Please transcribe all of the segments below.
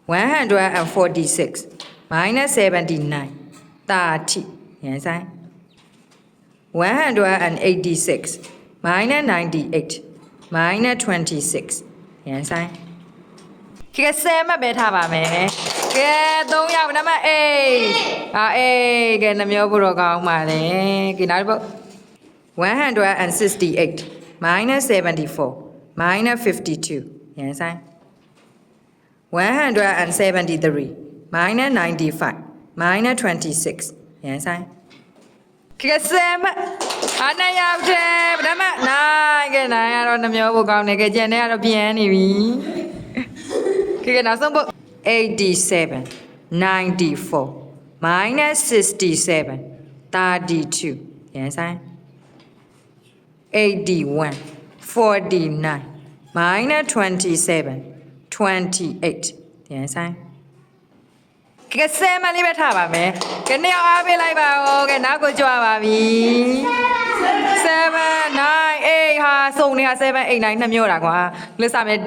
146 minus 79 30 yan sai 186 minus 98 minus 26 yan sai ကဲ10မှတ်ပဲထားပါမယ်ကဲ3ရောက်နံပါတ် A အေးကဲနှမျိုးဖို့တော့ကောင်းပါလေကဲနောက်တစ်ပုဒ်168 minus 74 minus 52 yan sai 173 minus 95 minus 26 yan sai ကဲ10မှတ်နှစ်ရောက်တယ်နံပါတ်9ကဲ9ကတော့နှမျိုးဖို့ကောင်းတယ်ကဲကျန်တဲ့ကတော့ပြန်နေပြီကဲနောက်ဆုံးပုဒ်87 94 minus 67 32 yan sai 81 49 minus 27 28 yan sai ကဲ10မှလေးပဲထားပါမယ်ကဲနှစ်ယောက်အားပေးလိုက်ပါဦးကဲနောက်ကိုကြွပါပြီ7 9 8ဟာစုံနေတာ7 8 9နှစ်မျိုးတာကွာလက်စမယ်1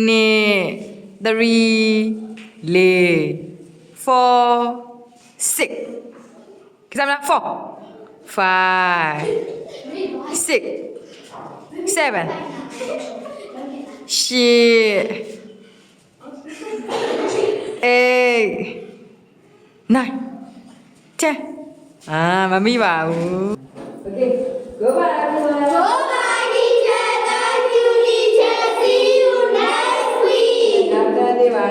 2 3 4 6ကစားမလား4 5 6 7 8 9 10မမိပါဘူး Okay go bye everyone Goodbye, teacher. Thank you, teacher. See you next week. နောက်တဲ့ပါ